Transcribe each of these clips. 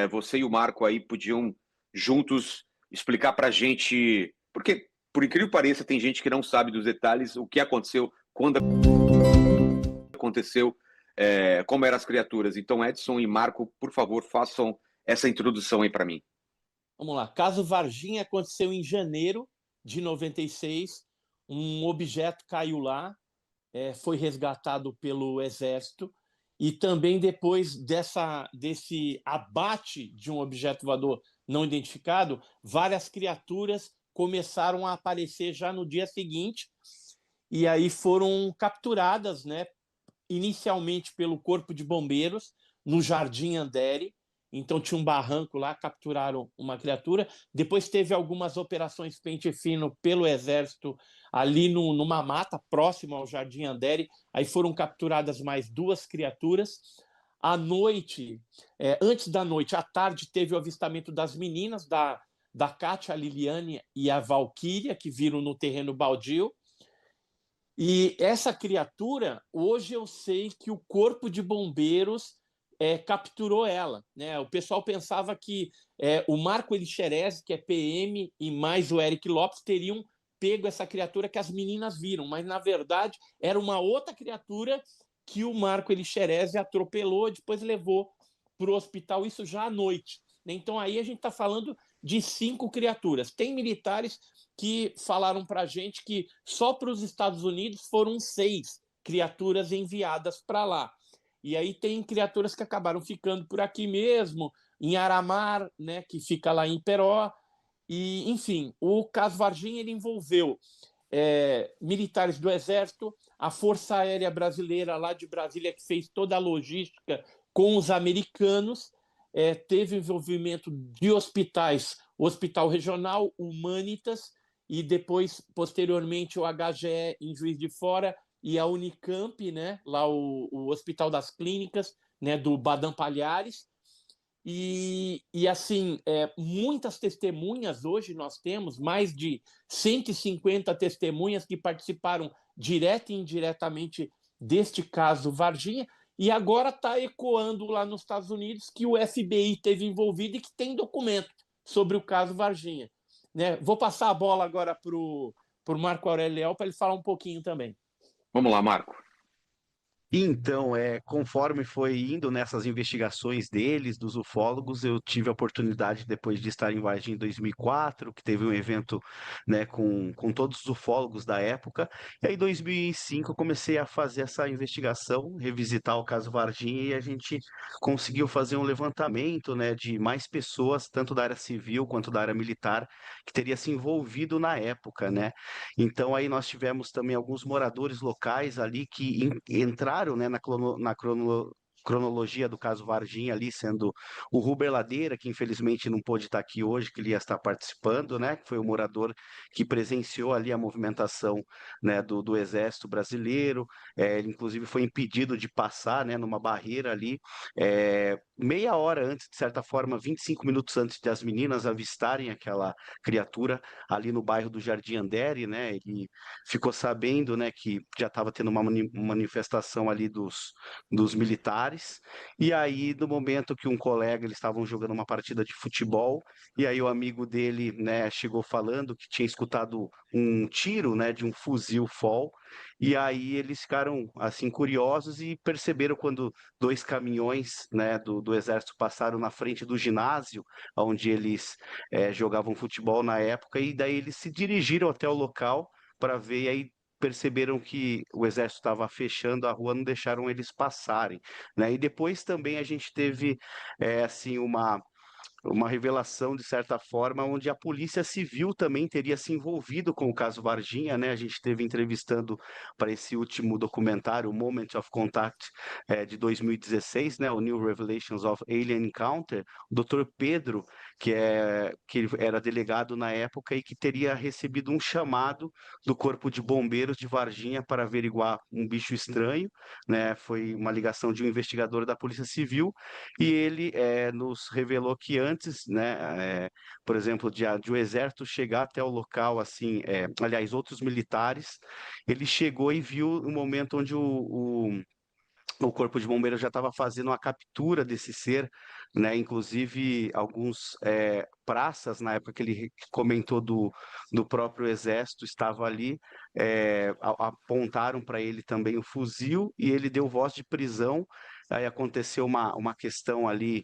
Você e o Marco aí podiam juntos explicar para a gente, porque, por incrível que pareça, tem gente que não sabe dos detalhes, o que aconteceu, quando aconteceu, como eram as criaturas. Então, Edson e Marco, por favor, façam essa introdução aí para mim. Vamos lá. Caso Varginha aconteceu em janeiro de 96. Um objeto caiu lá, foi resgatado pelo Exército, e também depois desse abate de um objeto voador não identificado, várias criaturas começaram a aparecer já no dia seguinte, e aí foram capturadas, né, inicialmente pelo Corpo de Bombeiros, no Jardim Andere. Então tinha um barranco lá, capturaram uma criatura. Depois teve algumas operações pente fino pelo Exército ali numa mata próxima ao Jardim Andere. Aí foram capturadas mais 2 criaturas. À noite, antes da noite, à tarde, teve o avistamento das meninas, da Kátia, a Liliane e a Valquíria, que viram no terreno baldio. E essa criatura, hoje eu sei que o Corpo de Bombeiros capturou ela, né? O pessoal pensava que o Marco Elixerez, que é PM, e mais o Eric Lopes teriam pego essa criatura que as meninas viram, mas na verdade era uma outra criatura que o Marco Elixerez atropelou, depois levou para o hospital, isso já à noite. Então aí a gente está falando de 5 criaturas. Tem militares que falaram para a gente que só para os Estados Unidos foram 6 criaturas enviadas para lá. E aí tem criaturas que acabaram ficando por aqui mesmo, em Aramar, né, que fica lá em Peró. E, enfim, o caso Varginha ele envolveu militares do Exército, a Força Aérea Brasileira lá de Brasília, que fez toda a logística com os americanos, teve envolvimento de hospitais, o Hospital Regional, Humanitas, e depois, posteriormente, o HGE em Juiz de Fora e a Unicamp, né, lá o Hospital das Clínicas, né, do Badam Palhares. E assim, muitas testemunhas hoje nós temos, mais de 150 testemunhas que participaram direta e indiretamente deste caso Varginha, e agora está ecoando lá nos Estados Unidos que o FBI teve envolvido e que tem documento sobre o caso Varginha. Né? Vou passar a bola agora para o Marco Aurélio Leal para ele falar um pouquinho também. Vamos lá, Marco. Então, conforme foi indo nessas investigações deles, dos ufólogos, eu tive a oportunidade, depois de estar em Varginha em 2004, que teve um evento, né, com todos os ufólogos da época, e aí em 2005 eu comecei a fazer essa investigação, revisitar o caso Varginha, e a gente conseguiu fazer um levantamento, né, de mais pessoas, tanto da área civil quanto da área militar, que teria se envolvido na época, né? Então aí nós tivemos também alguns moradores locais ali que entraram, né, cronologia do caso Varginha ali, sendo o Ruber Ladeira, que infelizmente não pôde estar aqui hoje, que ele ia estar participando, né, que foi o morador que presenciou ali a movimentação, né, do Exército Brasileiro. Ele inclusive foi impedido de passar, né, numa barreira ali, meia hora antes, de certa forma, 25 minutos antes de as meninas avistarem aquela criatura ali no bairro do Jardim Andere, né? Ele ficou sabendo, né, que já estava tendo uma manifestação ali dos militares, e aí no momento que um colega, eles estavam jogando uma partida de futebol, e aí o amigo dele, né, chegou falando que tinha escutado um tiro, né, de um fuzil FOL, e aí eles ficaram assim curiosos e perceberam quando 2 caminhões, né, do exército passaram na frente do ginásio onde eles jogavam futebol na época, e daí eles se dirigiram até o local para ver, e aí perceberam que o exército estava fechando a rua, não deixaram eles passarem, né? E depois também a gente teve assim uma revelação, de certa forma, onde a Polícia Civil também teria se envolvido com o caso Varginha, né? A gente esteve entrevistando para esse último documentário, Moment of Contact, de 2016, né? O New Revelations of Alien Encounter, o Dr. Pedro, que ele era delegado na época e que teria recebido um chamado do Corpo de Bombeiros de Varginha para averiguar um bicho estranho, né? Foi uma ligação de um investigador da Polícia Civil, e ele nos revelou que antes, né, por exemplo, de o exército chegar até o local, assim, aliás, outros militares, ele chegou e viu o momento onde o Corpo de Bombeiros já estava fazendo a captura desse ser, né? Inclusive alguns praças, na época que ele comentou do próprio Exército, estava ali, apontaram para ele também o fuzil e ele deu voz de prisão. Aí aconteceu uma questão ali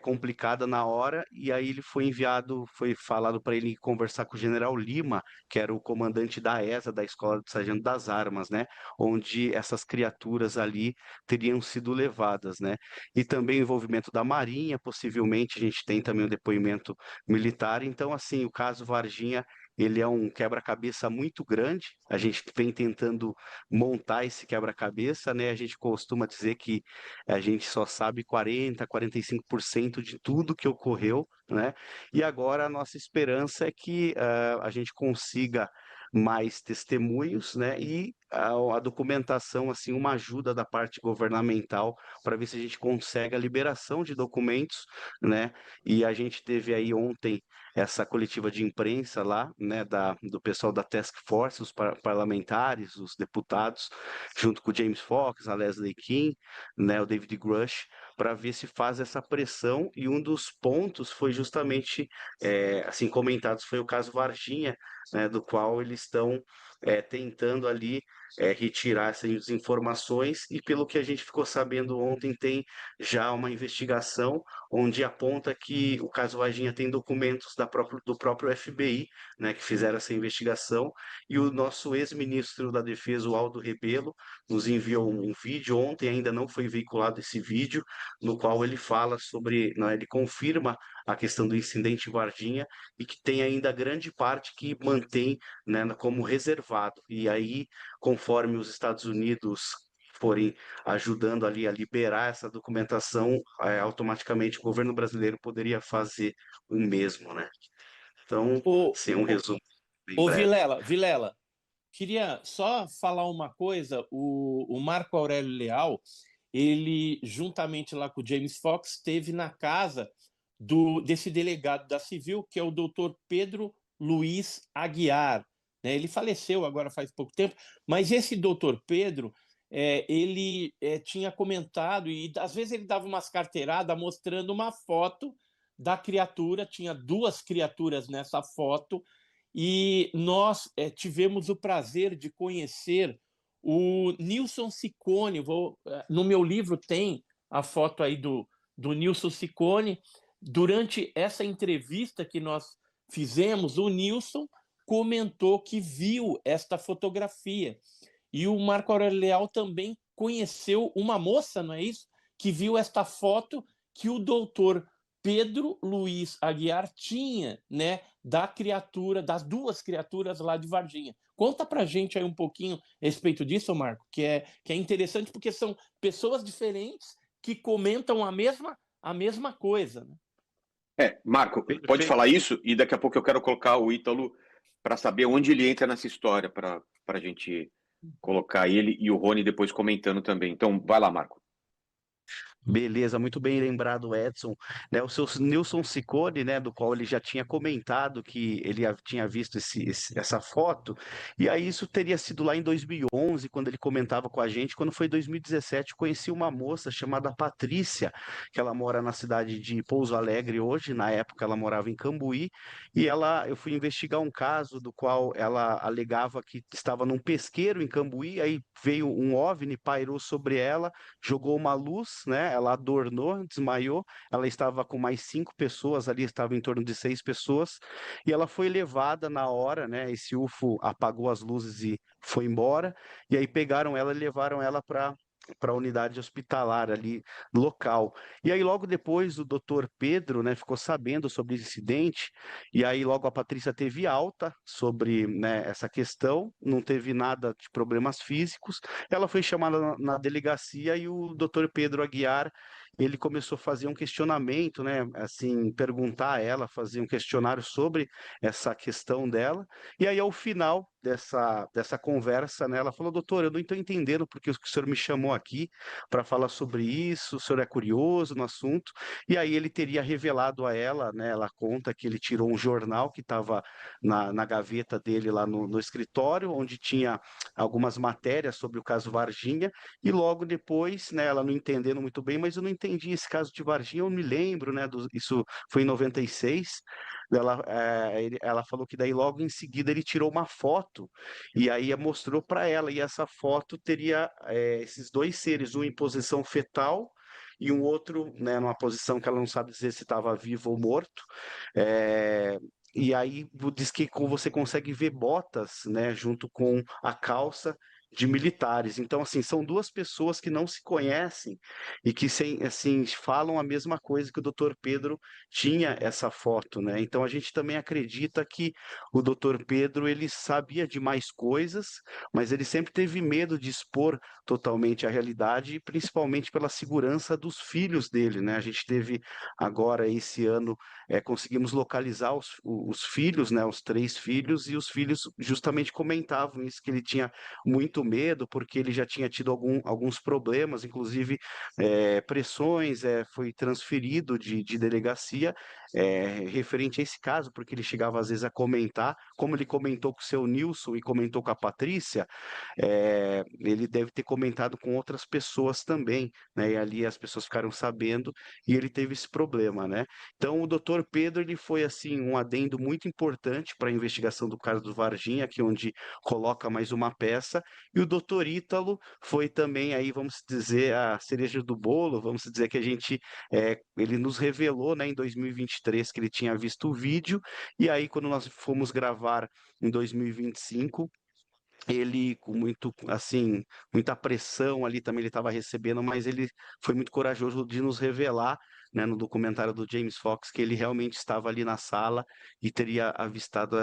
complicada na hora, e aí ele foi enviado, foi falado para ele conversar com o General Lima, que era o comandante da ESA, da Escola do Sargento das Armas, né? Onde essas criaturas ali teriam sido levadas, né? E também o envolvimento da Marinha, possivelmente a gente tem também o depoimento militar. Então, assim, o caso Varginha, ele é um quebra-cabeça muito grande. A gente vem tentando montar esse quebra-cabeça, né? A gente costuma dizer que a gente só sabe 45% de tudo que ocorreu, né? E agora a nossa esperança é que a gente consiga mais testemunhos, né? E a documentação, assim, uma ajuda da parte governamental para ver se a gente consegue a liberação de documentos, né? E a gente teve aí ontem essa coletiva de imprensa lá, né, do pessoal da Task Force, os parlamentares, os deputados, junto com o James Fox, a Leslie King, né, o David Grush, para ver se faz essa pressão. E um dos pontos foi justamente, assim, comentados, foi o caso Varginha, né, do qual eles estão tentando ali retirar essas informações, e pelo que a gente ficou sabendo ontem, tem já uma investigação onde aponta que o caso Varginha tem documentos do próprio FBI, né, que fizeram essa investigação, e o nosso ex-ministro da Defesa, o Aldo Rebelo, nos enviou um vídeo ontem, ainda não foi veiculado esse vídeo, no qual ele fala sobre, né, ele confirma a questão do incidente Varginha, e que tem ainda grande parte que mantém, né, como reservado. E aí, conforme os Estados Unidos forem ajudando ali a liberar essa documentação, automaticamente o governo brasileiro poderia fazer o mesmo, né? Então, Ô, sim, um resumo bem ô breve. Vilela, queria só falar uma coisa. O Marco Aurélio Leal, ele, juntamente lá com o James Fox, esteve na casa desse delegado da Civil, que é o doutor Pedro Luiz Aguiar. Né? Ele faleceu agora faz pouco tempo, mas esse doutor Pedro, ele tinha comentado, e às vezes ele dava umas carteiradas mostrando uma foto da criatura, tinha duas criaturas nessa foto, e nós tivemos o prazer de conhecer o Nilson Ciccone. No meu livro tem a foto aí do Nilson Ciccone. Durante essa entrevista que nós fizemos, o Nilson comentou que viu esta fotografia. E o Marco Aurélio Leal também conheceu uma moça, não é isso? Que viu esta foto que o doutor Pedro Luiz Aguiar tinha, né, da criatura, das duas criaturas lá de Varginha. Conta pra gente aí um pouquinho a respeito disso, Marco, que é interessante, porque são pessoas diferentes que comentam a mesma coisa. Né? Marco, pode Perfeito. falar isso e daqui a pouco eu quero colocar o Ítalo para saber onde ele entra nessa história, para a gente colocar ele e o Rony depois comentando também. Então, vai lá, Marco. Beleza, muito bem lembrado, Edson. Né, o seu Nilson Ciccone, né, do qual ele já tinha comentado que ele tinha visto essa foto, e aí isso teria sido lá em 2011, quando ele comentava com a gente. Quando foi 2017, conheci uma moça chamada Patrícia, que ela mora na cidade de Pouso Alegre hoje. Na época ela morava em Cambuí, e eu fui investigar um caso do qual ela alegava que estava num pesqueiro em Cambuí, aí veio um OVNI, pairou sobre ela, jogou uma luz, né? Ela adornou, desmaiou. Ela estava com mais 5 pessoas ali, estava em torno de 6 pessoas, e ela foi levada na hora, né? Esse UFO apagou as luzes e foi embora. E aí pegaram ela e levaram ela para a unidade hospitalar ali local. E aí logo depois o doutor Pedro, né, ficou sabendo sobre esse incidente, e aí logo a Patrícia teve alta sobre, né, essa questão, não teve nada de problemas físicos. Ela foi chamada na delegacia, e o doutor Pedro Aguiar ele começou a fazer um questionamento, né? Assim, perguntar a ela, fazer um questionário sobre essa questão dela. E aí, ao final dessa conversa, né, ela falou: doutor, eu não estou entendendo porque o senhor me chamou aqui para falar sobre isso, o senhor é curioso no assunto. E aí ele teria revelado a ela, né? Ela conta que ele tirou um jornal que estava na gaveta dele lá no escritório, onde tinha algumas matérias sobre o caso Varginha, e logo depois, né, ela não entendendo muito bem, mas eu não entendi esse caso de Varginha, eu me lembro, né, isso foi em 96, ela falou que daí logo em seguida ele tirou uma foto, e aí mostrou para ela, e essa foto teria esses dois seres, um em posição fetal, e um outro, né, numa posição que ela não sabe dizer se estava vivo ou morto, é, e aí diz que você consegue ver botas, né, junto com a calça de militares. Então, assim, são duas pessoas que não se conhecem e que, assim, falam a mesma coisa que o doutor Pedro tinha essa foto, né? Então, a gente também acredita que o doutor Pedro, ele sabia de mais coisas, mas ele sempre teve medo de expor totalmente a realidade, principalmente pela segurança dos filhos dele, né? A gente teve agora, esse ano, conseguimos localizar os filhos, né? Os 3 filhos, e os filhos justamente comentavam isso, que ele tinha muito medo, porque ele já tinha tido alguns problemas, inclusive pressões, foi transferido de delegacia referente a esse caso, porque ele chegava às vezes a comentar, como ele comentou com o seu Nilson e comentou com a Patrícia, ele deve ter comentado com outras pessoas também, né? E ali as pessoas ficaram sabendo e ele teve esse problema, né? Então o doutor Pedro, ele foi assim um adendo muito importante para a investigação do caso do Varginha, aqui onde coloca mais uma peça, e o doutor Ítalo foi também aí, vamos dizer, a cereja do bolo, vamos dizer que a gente, ele nos revelou, né, em 2023 que ele tinha visto o vídeo, e aí quando nós fomos gravar em 2025, ele com muito, assim, muita pressão ali também ele estava recebendo, mas ele foi muito corajoso de nos revelar, né, no documentário do James Fox, que ele realmente estava ali na sala e teria avistado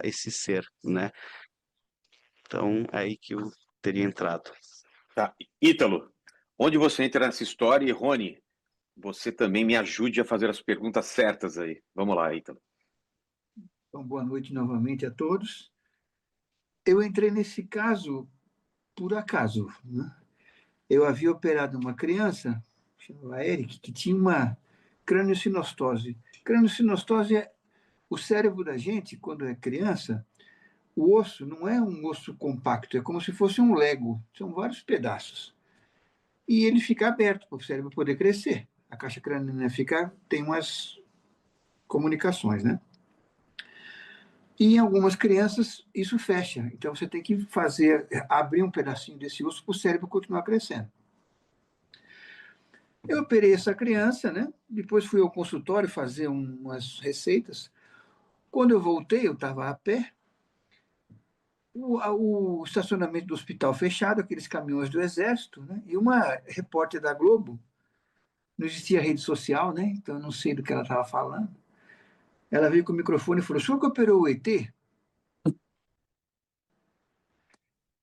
esse ser, né? Então, é aí que eu teria entrado. Tá. Ítalo, onde você entra nessa história? E Rony, você também me ajude a fazer as perguntas certas aí. Vamos lá, Ítalo. Então, boa noite novamente a todos. Eu entrei nesse caso por acaso, né? Eu havia operado uma criança, chamava Eric, que tinha uma crâniosinostose. Crâniosinostose é o cérebro da gente, quando é criança, o osso não é um osso compacto, é como se fosse um Lego, são vários pedaços. E ele fica aberto para o cérebro poder crescer. A caixa craniana tem umas comunicações, né? E em algumas crianças isso fecha. Então você tem que abrir um pedacinho desse osso para o cérebro continuar crescendo. Eu operei essa criança, né? Depois fui ao consultório fazer umas receitas. Quando eu voltei, eu estava a pé. O estacionamento do hospital fechado, aqueles caminhões do Exército, né? E uma repórter da Globo, não existia rede social, né? Então eu não sei do que ela estava falando. Ela veio com o microfone e falou: o senhor que operou o ET?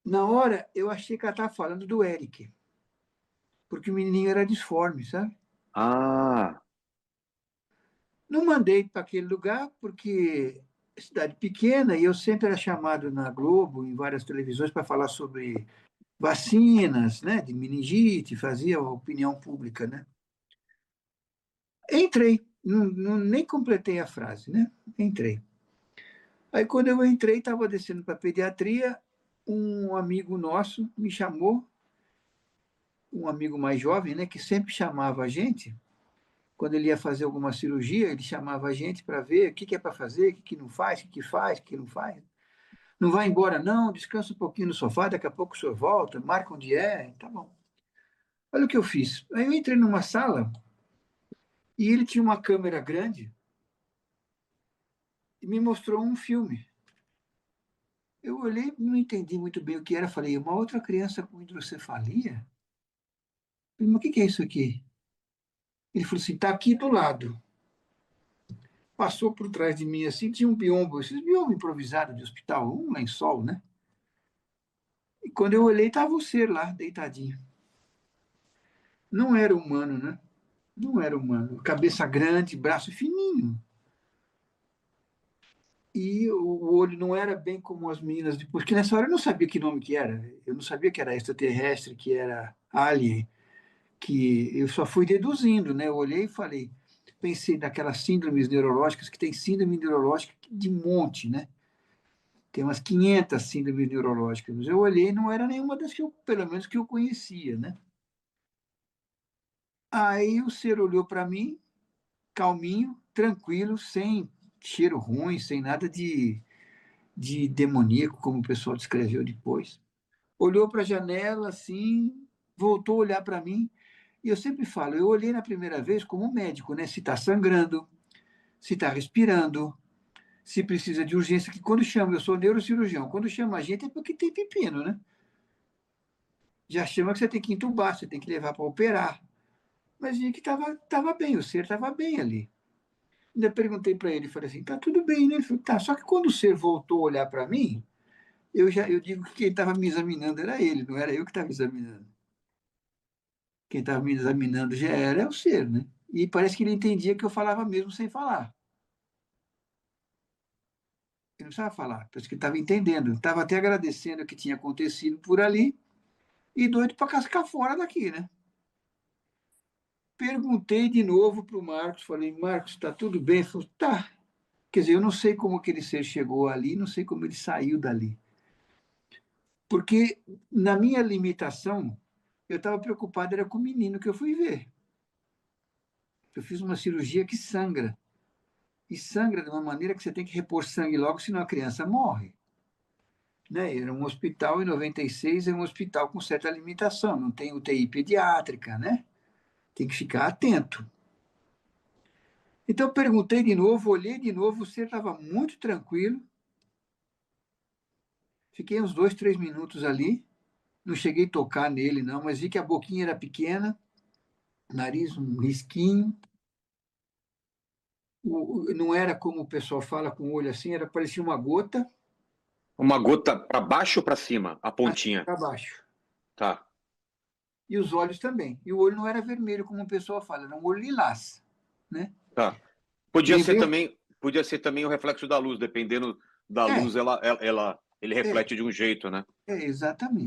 Na hora, eu achei que ela estava falando do Eric, porque o menininho era disforme, sabe? Ah, Não mandei para aquele lugar, porque é cidade pequena, e eu sempre era chamado na Globo, em várias televisões, para falar sobre vacinas, né, de meningite, fazia opinião pública, né? Entrei, nem completei a frase, né? Entrei. Aí, quando eu entrei, estava descendo para pediatria, um amigo nosso me chamou, um amigo mais jovem, né, que sempre chamava a gente. Quando ele ia fazer alguma cirurgia, ele chamava a gente para ver o que é para fazer, o que não faz, o que faz, o que não faz. Não vai embora, não, descansa um pouquinho no sofá, daqui a pouco o senhor volta, marca onde é, tá bom. Olha o que eu fiz. Aí eu entrei numa sala e ele tinha uma câmera grande e me mostrou um filme. Eu olhei, não entendi muito bem o que era, falei, uma outra criança com hidrocefalia? Falei, mas o que é isso aqui? Ele falou assim, está aqui do lado. Passou por trás de mim assim, tinha um biombo, esses biombo improvisado de hospital, um lençol, né? E quando eu olhei, estava o ser lá, deitadinho. Não era humano, né? Não era humano. Cabeça grande, braço fininho. E o olho não era bem como as meninas, porque nessa hora eu não sabia que nome que era. Eu não sabia que era extraterrestre, que era alien, que eu só fui deduzindo, né? Eu olhei e falei, pensei naquelas síndromes neurológicas, que tem síndrome neurológica de monte, né? Tem umas 500 síndromes neurológicas. Eu olhei e não era nenhuma das que eu, pelo menos, que eu conhecia, né? Aí o ser olhou para mim, calminho, tranquilo, sem cheiro ruim, sem nada de demoníaco, como o pessoal descreveu depois. Olhou para a janela, assim, voltou a olhar para mim. E eu sempre falo, eu olhei na primeira vez como médico, né? Se está sangrando, se está respirando, se precisa de urgência, que quando chama, eu sou neurocirurgião, quando chama a gente é porque tem pepino, né? Já chama que você tem que entubar, você tem que levar para operar. Mas vi que estava bem, o ser estava bem ali. Ainda perguntei para ele, falei assim, tá tudo bem, né? Ele falou, tá, só que quando o ser voltou a olhar para mim, eu digo que quem estava me examinando era ele, não era eu que estava examinando. Quem estava me examinando já era o ser, né? E parece que ele entendia que eu falava mesmo sem falar. Ele não precisava falar, parece que ele estava entendendo. Estava até agradecendo o que tinha acontecido por ali e doido para cascar fora daqui, né? Perguntei de novo para o Marcos, falei, Marcos, está tudo bem? Ele falou, tá. Quer dizer, eu não sei como aquele ser chegou ali, não sei como ele saiu dali. Porque na minha limitação, eu estava preocupado era com o menino que eu fui ver. Eu fiz uma cirurgia que sangra. E sangra de uma maneira que você tem que repor sangue logo, senão a criança morre. Né? Era um hospital, em 96, é um hospital com certa limitação, não tem UTI pediátrica, né? Tem que ficar atento. Então, perguntei de novo, olhei de novo, o ser estava muito tranquilo. Fiquei uns 2, 3 minutos ali, não cheguei a tocar nele, não, mas vi que a boquinha era pequena, nariz um risquinho. Não era como o pessoal fala com o olho assim, parecia uma gota. Uma gota para baixo ou para cima? A Assim pontinha. para baixo. Tá. E os olhos também. E o olho não era vermelho, como o pessoal fala, era um olho lilás, né? Tá. Podia ser Lembrei, também o reflexo da luz, dependendo da luz, ele é, reflete de um jeito, né? exatamente.